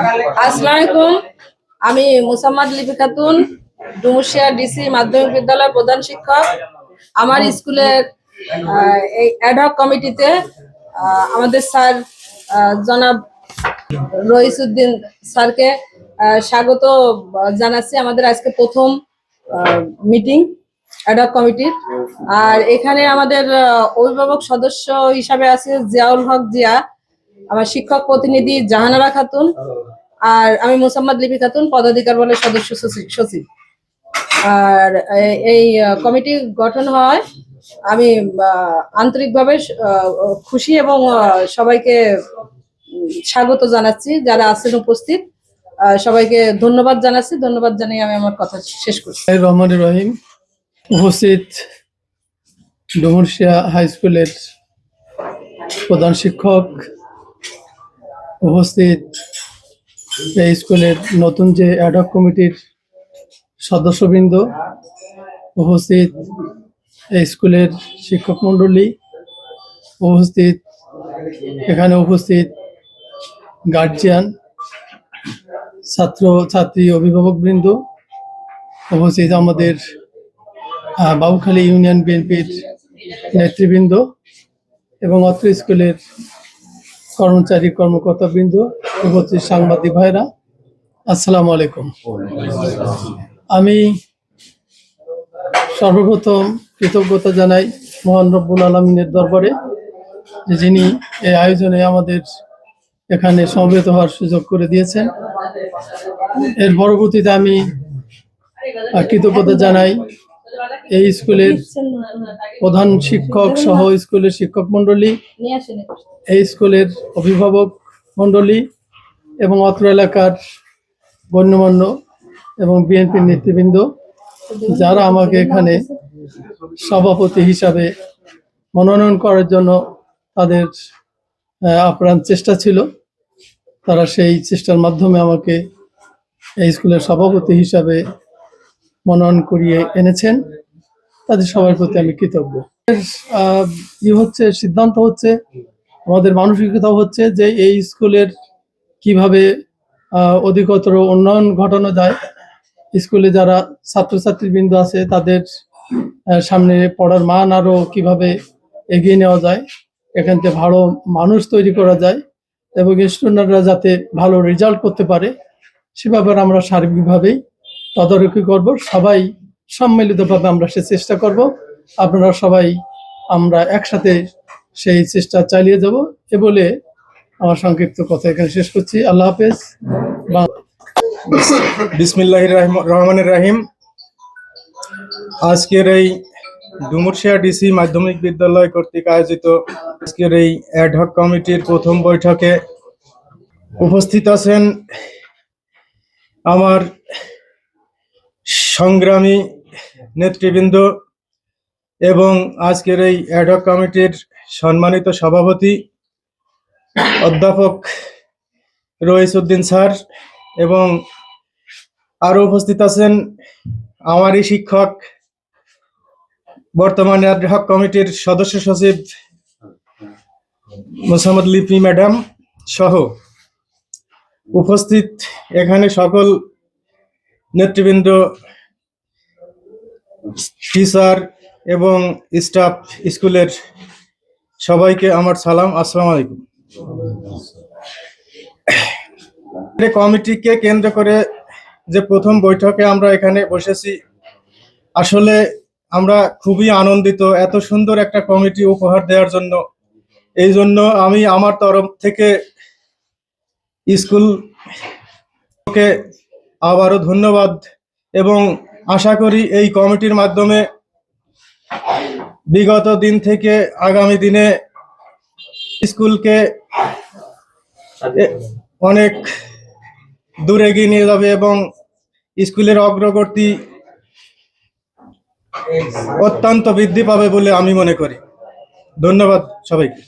আসসালামু আলাইকুম। আমি মুসাম্মদ লিপি খাতুন, ডুমুরশিয়া ডিসি মাধ্যমিক বিদ্যালয় প্রধান শিক্ষক। আমার স্কুলের এই অ্যাডহক কমিটিতে আমাদের স্যার জনাব রইসউদ্দিন স্যারকে স্বাগত জানাচ্ছি। আমাদের আজকে প্রথম মিটিং অ্যাডহক কমিটির। আর এখানে আমাদের অভিভাবক সদস্য হিসাবে আছে জিয়াউল হক জিয়া, আমার শিক্ষক প্রতিনিধি জাহানারা খাতুন, আর আমি মুসাম্মদ লিপি খাতুন, পদাধিকার বলে সদস্য সচিব। আর এই কমিটি গঠন হয় আমি আন্তরিকভাবে খুশি এবং সবাইকে স্বাগত জানাচ্ছি। যারা আছেন উপস্থিত সবাইকে ধন্যবাদ জানাচ্ছি। ধন্যবাদ জানিয়ে আমি আমার কথা শেষ করছি। রহমান রহিম। উপস্থিত ডুমুরশিয়া হাই স্কুলের প্রধান শিক্ষক, উপস্থিত এই স্কুলের নতুন যে অ্যাডহক কমিটির সদস্যবৃন্দ, উপস্থিত এই স্কুলের শিক্ষক মণ্ডলী, উপস্থিত এখানে উপস্থিত গার্জিয়ান, ছাত্র ছাত্রী, অভিভাবকবৃন্দ, উপস্থিত আমাদের বাবুখালী ইউনিয়ন বিএনপির নেতৃবৃন্দ এবং অত্র স্কুলের কর্মচারী কর্মকর্তাবৃন্দ, উপস্থিত সাংবাদিক ভাইরা, আসসালামু আলাইকুম। আমি সর্বপ্রথম কৃতজ্ঞতা জানাই মহান রব্বুল আলামিনের দরবারে, যিনি এই আয়োজনে আমাদের এখানে সমবেত হওয়ার সুযোগ করে দিয়েছেন। এর পরবর্তীতে আমি কৃতজ্ঞতা জানাই এই স্কুলের প্রধান শিক্ষক সহ স্কুলের শিক্ষক মণ্ডলী, এই স্কুলের অভিভাবক মণ্ডলী এবং অত্র এলাকার গণ্যমান্য এবং বিএনপির নেতৃবৃন্দ, যারা আমাকে এখানে সভাপতি হিসাবে মনোনয়ন করার জন্য তাদের আপ্রাণ চেষ্টা ছিল। তারা সেই চেষ্টার মাধ্যমে আমাকে এই স্কুলের সভাপতি হিসাবে মনোনয়ন করিয়ে এনেছেন। তাদের সবার প্রতি আমি কৃতজ্ঞ। সিদ্ধান্ত হচ্ছে, আমাদের মানসিকতা হচ্ছে যে এই স্কুলের কিভাবে অধিকতর উন্নয়ন ঘটানো যায়, স্কুলে যারা ছাত্রছাত্রীবৃন্দ আছে তাদের সামনে পড়ার মান আরো কিভাবে এগিয়ে নেওয়া যায়, এখান থেকে ভালো মানুষ তৈরি করা যায় এবং স্টুডেন্টরা যাতে ভালো রেজাল্ট করতে পারে, সে ব্যাপারে আমরা সার্বিকভাবেই তদারকি করব। সবাই সম্মিলিতভাবে আমরা সে চেষ্টা করব। আপনারা সবাই আমরা একসাথে সেই চেষ্টা চালিয়ে যাব। এ বলে আমার সংক্ষিপ্ত কথা এখানে শেষ করছি। আল্লাহ হাফেজ। বিসমিল্লাহির রহমানির রহিম। আজকের এই ডুমুরশিয়া ডিসি মাধ্যমিক বিদ্যালয় কর্তৃক আয়োজিত আজকের এই অ্যাডহক কমিটির প্রথম বৈঠকে উপস্থিত আছেন আমার সংগ্রামী নেতৃবৃন্দ এবং আজকের এই অ্যাডহক কমিটির সম্মানিত সভাপতি অধ্যাপক রইসউদ্দিন স্যার, এবং আরো উপস্থিত আছেন আমারই শিক্ষক, বর্তমানে অ্যাডহক কমিটির সদস্য সচিব মুসাম্মদ লিপি ম্যাডাম সহ উপস্থিত এখানে সকল নেতৃবৃন্দ, টিচার এবং স্টাফ, স্কুলের সবাইকে আমার সালাম, আসসালামু আলাইকুম। কমিটিকে কেন্দ্র করে যে প্রথম বৈঠকে আমরা এখানে বসেছি, আসলে আমরা খুবই আনন্দিত এত সুন্দর একটা কমিটি উপহার দেওয়ার জন্য। এই জন্য আমি আমার তরফ থেকে স্কুলকে আবারও ধন্যবাদ এবং আশা করি এই কমিটির মাধ্যমে বিগত দিন থেকে আগামী দিনে স্কুলকে অনেক দূরে এগিয়ে নিয়ে যাবে এবং স্কুলের অগ্রগতি অত্যন্ত বৃদ্ধি পাবে বলে আমি মনে করি। ধন্যবাদ সবাইকে।